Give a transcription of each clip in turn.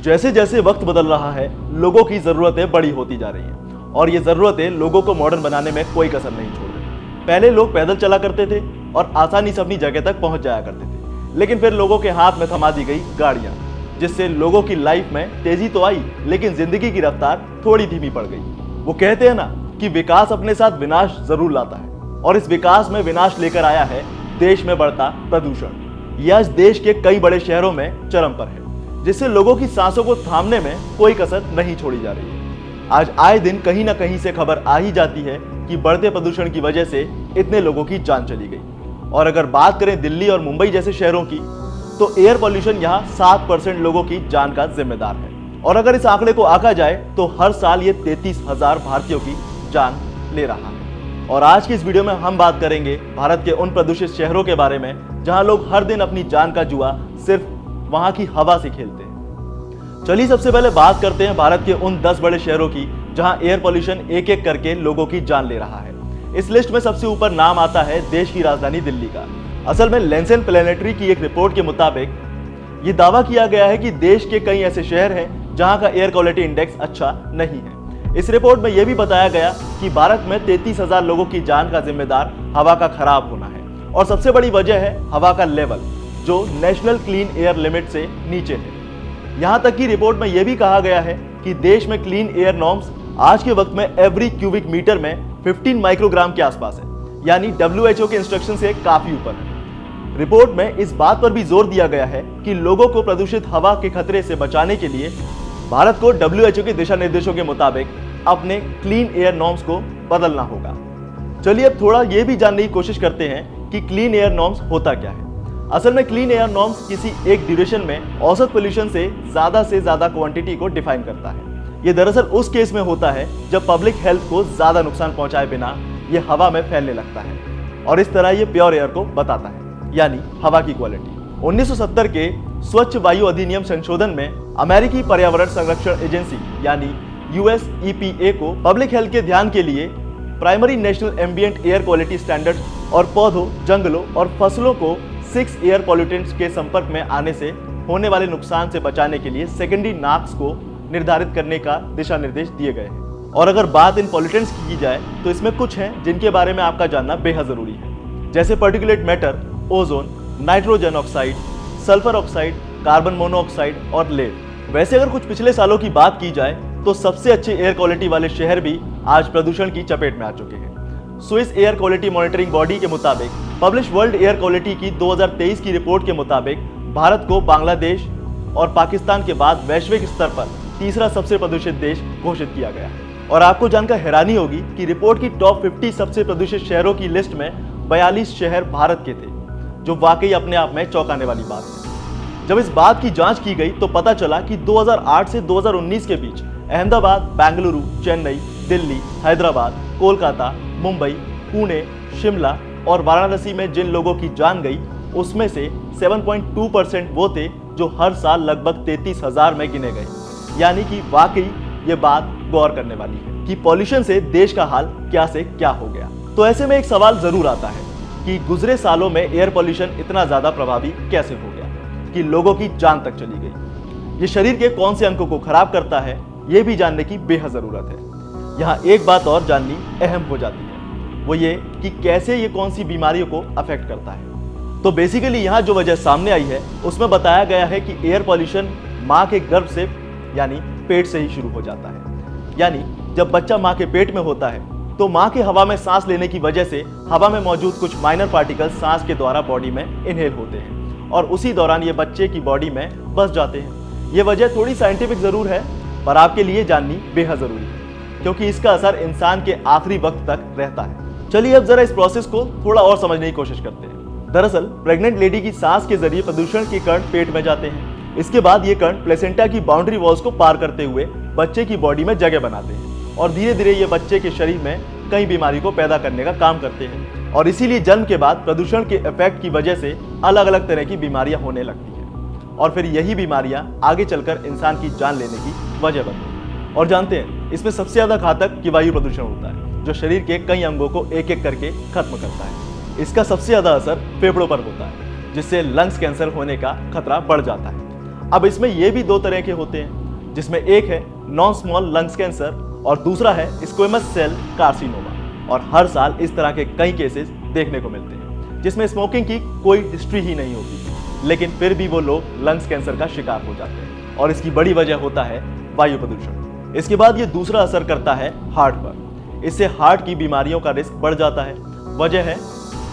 जैसे जैसे वक्त बदल रहा है, लोगों की जरूरतें बड़ी होती जा रही हैं और ये जरूरतें लोगों को मॉडर्न बनाने में कोई कसर नहीं छोड़ रही। पहले लोग पैदल चला करते थे और आसानी से अपनी जगह तक पहुंच जाया करते थे, लेकिन फिर लोगों के हाथ में थमा दी गई गाड़ियां, जिससे लोगों की लाइफ में तेजी तो आई, लेकिन जिंदगी की रफ्तार थोड़ी धीमी पड़ गई। वो कहते हैं ना कि विकास अपने साथ विनाश जरूर लाता है, और इस विकास में विनाश लेकर आया है देश में बढ़ता प्रदूषण। यह आज देश के कई बड़े शहरों में चरम पर है, जिससे लोगों की सांसों को थामने में कोई कसर नहीं छोड़ी जा रही है। आज आए दिन कहीं ना कहीं से खबर आ ही जाती है कि बढ़ते प्रदूषण की वजह से इतने लोगों की जान चली गई। और अगर बात करें दिल्ली और मुंबई जैसे शहरों की, तो एयर पॉल्यूशन यहाँ 7% लोगों की जान का जिम्मेदार है। और अगर इस आंकड़े को आंका जाए तो हर साल ये 33,000 भारतीयों की जान ले रहा है। और आज की इस वीडियो में हम बात करेंगे भारत के उन प्रदूषित शहरों के बारे में जहां लोग हर दिन अपनी जान का जुआ सिर्फ वहां की हवा से खेलते हैं। चलिए सबसे पहले बात करते हैं भारत के उन 10 बड़े शहरों की जहां एयर पॉल्यूशन एक एक करके लोगों की जान ले रहा है। इस लिस्ट में सबसे ऊपर नाम आता है देश की राजधानी दिल्ली का। असल में लेंसेन प्लेनेटरी की एक रिपोर्ट के मुताबिक ये दावा किया गया है कि देश के कई ऐसे शहर हैं जहां का एयर क्वालिटी इंडेक्स अच्छा नहीं है। इस रिपोर्ट में यह भी बताया गया कि भारत में 33,000 लोगों की जान का जिम्मेदार हवा का खराब होना है, और सबसे बड़ी वजह है हवा का लेवल, जो नेशनल क्लीन एयर लिमिट से नीचे है। यहां तक कि रिपोर्ट में यह भी कहा गया है कि देश में क्लीन एयर नॉर्म्स आज के वक्त में एवरी क्यूबिक मीटर में 15 माइक्रोग्राम के आसपास है, यानी WHO के इंस्ट्रक्शन से काफी ऊपर है। रिपोर्ट में इस बात पर भी जोर दिया गया है कि लोगों को प्रदूषित हवा के खतरे से बचाने के लिए भारत को WHO के दिशा निर्देशों के मुताबिक अपने क्लीन एयर नॉर्म्स को बदलना होगा। चलिए अब थोड़ा ये भी जानने की कोशिश करते हैं कि क्लीन एयर नॉर्म्स होता क्या है। असल में क्लीन एयर नॉर्म्स किसी एक ड्यूरेशन में औसत पोल्यूशन से ज्यादा क्वांटिटी को डिफाइन करता है। ये दरअसल उस केस में होता है जब पब्लिक हेल्थ को ज्यादा नुकसान पहुंचाए बिना ये हवा में फैलने लगता है, और इस तरह ये प्योर एयर को बताता है, यानी हवा की क्वालिटी। 1970 के स्वच्छ वायु अधिनियम संशोधन में अमेरिकी पर्यावरण संरक्षण एजेंसी यानी US EPA को पब्लिक हेल्थ के ध्यान के लिए primary national ambient air quality standards और पौधों, जंगलों और फसलों को 6 एयर पॉल्यूटेंट्स के संपर्क में आने से होने वाले नुकसान से बचाने के लिए सेकेंडरी नार्म्स को निर्धारित करने का दिशा निर्देश दिए गए हैं। और अगर बात इन पॉल्यूटेंट्स की जाए तो इसमें कुछ हैं जिनके बारे में आपका जानना बेहद जरूरी है, जैसे particulate matter, ozone, nitrogen oxide, sulphur oxide, carbon monoxide और लेड। वैसे अगर कुछ पिछले सालों की बात की जाए तो सबसे अच्छे एयर क्वालिटी वाले शहर भी आज प्रदूषण की चपेट में आ चुके हैं। Swiss air quality monitoring body के मुताबिक पब्लिश वर्ल्ड एयर क्वालिटी की 2023 की रिपोर्ट के मुताबिक भारत को बांग्लादेश और पाकिस्तान के बाद वैश्विक स्तर पर तीसरा सबसे प्रदूषित देश घोषित किया गया है। और आपको जानकर हैरानी होगी कि रिपोर्ट की टॉप 50 सबसे प्रदूषित शहरों की लिस्ट में 42 शहर भारत के थे, जो वाकई अपने आप में चौंकाने वाली बात है। जब इस बात की जांच की गई तो पता चला कि 2008 से 2019 के बीच अहमदाबाद, बेंगलुरु, चेन्नई, दिल्ली, हैदराबाद, कोलकाता, मुंबई, पुणे, शिमला और वाराणसी में जिन लोगों की जान गई, उसमें से 7.2% वो थे जो हर साल लगभग 33,000 में गिने गए। यानी कि वाकई ये बात गौर करने वाली है कि पॉल्यूशन से देश का हाल क्या से क्या हो गया। तो ऐसे में एक सवाल जरूर आता है कि गुजरे सालों में एयर पॉल्यूशन इतना ज्यादा प्रभावी कैसे हो गया कि लोगों की जान तक चली गई। ये शरीर के कौन से अंगों को खराब करता है, ये भी जानने की बेहद जरूरत है। यहाँ एक बात और जाननी अहम हो जाती है, वो ये कि कैसे ये कौन सी बीमारियों को अफेक्ट करता है। तो बेसिकली यहाँ जो वजह सामने आई है उसमें बताया गया है कि एयर पॉल्यूशन माँ के गर्भ से यानी पेट से ही शुरू हो जाता है। यानी जब बच्चा माँ के पेट में होता है तो माँ के हवा में सांस लेने की वजह से हवा में मौजूद कुछ माइनर पार्टिकल्स सांस के द्वारा बॉडी में इनहेल होते हैं, और उसी दौरान ये बच्चे की बॉडी में बस जाते हैं। ये वजह थोड़ी साइंटिफिक जरूर है, पर आपके लिए जाननी बेहद जरूरी है, क्योंकि इसका असर इंसान के आखिरी वक्त तक रहता है। चलिए अब जरा इस प्रोसेस को थोड़ा और समझने की कोशिश करते हैं। दरअसल प्रेग्नेंट लेडी की सांस के जरिए प्रदूषण के कण पेट में जाते हैं। इसके बाद ये कण प्लेसेंटा की बाउंड्री वॉल्स को पार करते हुए बच्चे की बॉडी में जगह बनाते हैं, और धीरे धीरे ये बच्चे के शरीर में कई बीमारी को पैदा करने का काम करते हैं। और इसीलिए जन्म के बाद प्रदूषण के इफेक्ट की वजह से अलग अलग तरह की बीमारियां होने लगती हैं, और फिर यही बीमारियां आगे चलकर इंसान की जान लेने की वजह बनती हैं। और जानते हैं इसमें सबसे ज्यादा घातक कि वायु प्रदूषण होता है, जो शरीर के कई अंगों को एक एक करके खत्म करता है। इसका सबसे ज्यादा असर फेफड़ों पर होता है, जिससे लंग्स कैंसर होने का खतरा बढ़ जाता है। अब इसमें ये भी दो तरह के होते हैं, जिसमें एक है नॉन स्मॉल लंग्स कैंसर और दूसरा है स्क्वेमस सेल कार्सिनोमा। और हर साल इस तरह के कई केसेस देखने को मिलते हैं जिसमें स्मोकिंग की कोई हिस्ट्री ही नहीं होती, लेकिन फिर भी वो लोग लंग्स कैंसर का शिकार हो जाते हैं और इसकी बड़ी वजह होता है वायु प्रदूषण। इसके बाद ये दूसरा असर करता है हार्ट पर। इससे हार्ट की बीमारियों का रिस्क बढ़ जाता है। वजह है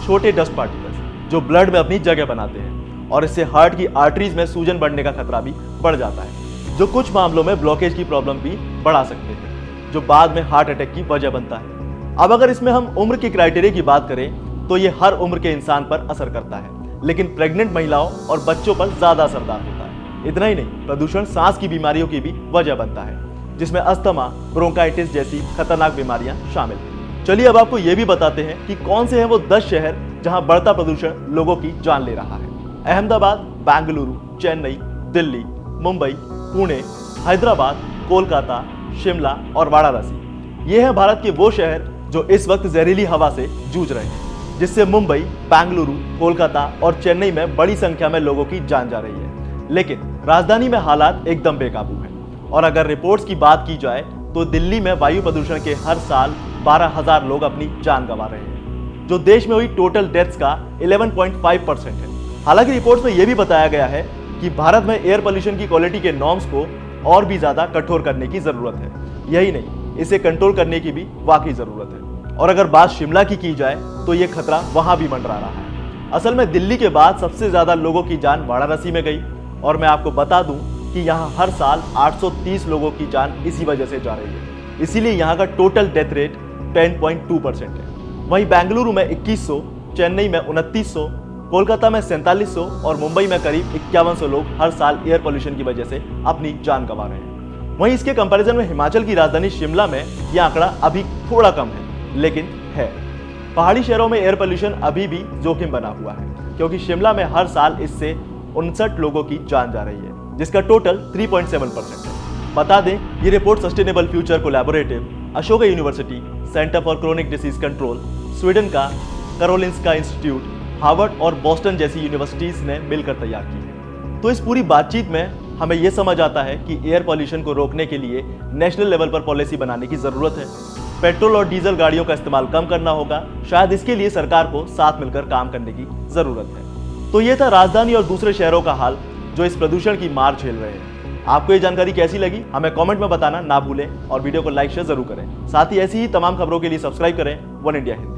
छोटे डस्ट पार्टिकल्स जो ब्लड में अपनी जगह बनाते हैं और इससे हार्ट की आर्टरीज में सूजन बढ़ने का खतरा भी बढ़ जाता है, जो कुछ मामलों में ब्लॉकेज की प्रॉब्लम भी बढ़ा सकते हैं, जो बाद में हार्ट अटैक की वजह बनता है। अब अगर इसमें हम उम्र की क्राइटेरिया की बात करें तो ये हर उम्र के इंसान पर असर करता है, लेकिन प्रेग्नेंट महिलाओं और बच्चों पर ज्यादा असरदार होता है। इतना ही नहीं, प्रदूषण सांस की बीमारियों की भी वजह बनता है, जिसमें अस्थमा, ब्रोंकाइटिस जैसी खतरनाक बीमारियां शामिल हैं। चलिए अब आपको ये भी बताते हैं कि कौन से हैं वो 10 शहर जहां बढ़ता प्रदूषण लोगों की जान ले रहा है। अहमदाबाद, बेंगलुरु, चेन्नई, दिल्ली, मुंबई, पुणे, हैदराबाद, कोलकाता, शिमला और वाराणसी। ये हैं भारत के वो शहर जो इस वक्त जहरीली हवा से जूझ रहे हैं, जिससे मुंबई, बेंगलुरु, कोलकाता और चेन्नई में बड़ी संख्या में लोगों की जान जा रही है। लेकिन राजधानी में हालात एकदम बेकाबू हैं। और अगर रिपोर्ट्स की बात की जाए तो दिल्ली में वायु प्रदूषण के हर साल 12,000 लोग अपनी जान गंवा रहे हैं, जो देश में हुई टोटल डेथ्स का 11.5% है। हालांकि रिपोर्ट्स में यह भी बताया गया है कि भारत में एयर पोल्यूशन की क्वालिटी के नॉर्म्स को और भी ज्यादा कठोर करने की जरूरत है। यही नहीं, इसे कंट्रोल करने की भी वाकई जरूरत है। और अगर बात शिमला की जाए तो यह खतरा वहां भी मंडरा रहा है। असल में दिल्ली के बाद सबसे ज्यादा लोगों की जान वाराणसी में गई और मैं आपको बता दूं कि यहाँ हर साल 830 लोगों की जान इसी वजह से जा रही है। इसीलिए यहाँ का टोटल डेथ रेट 10.2% है। वहीं बेंगलुरु में 2100, चेन्नई में 2900, कोलकाता में 4700 और मुंबई में करीब 5100 लोग हर साल एयर पोल्यूशन की वजह से अपनी जान गंवा रहे हैं। वहीं इसके कंपैरिजन में हिमाचल की राजधानी शिमला में यह आंकड़ा अभी थोड़ा कम है, लेकिन है। पहाड़ी शहरों में एयर पोल्यूशन अभी भी जोखिम बना हुआ है, क्योंकि शिमला में हर साल इससे 59 लोगों की जान जा रही है, जिसका टोटल 3.7% है। बता दें, ये report sustainable future collaborative, Ashoka university, centre for chronic disease control, Sweden का करोलिंस्का इंस्टीट्यूट, हार्वर्ड और बोस्टन जैसी यूनिवर्सिटीज ने मिलकर तैयार की है। तो इस पूरी बातचीत में हमें यह समझ आता है कि एयर पॉल्यूशन को रोकने के लिए नेशनल लेवल पर पॉलिसी बनाने की जरूरत है। पेट्रोल और डीजल गाड़ियों का इस्तेमाल कम करना होगा। शायद इसके लिए सरकार को साथ मिलकर काम करने की जरूरत है। तो ये था राजधानी और दूसरे शहरों का हाल जो इस प्रदूषण की मार झेल रहे हैं। आपको ये जानकारी कैसी लगी हमें कमेंट में बताना ना भूलें और वीडियो को लाइक शेयर जरूर करें। साथ ही ऐसी ही तमाम खबरों के लिए सब्सक्राइब करें वन इंडिया हिंदी।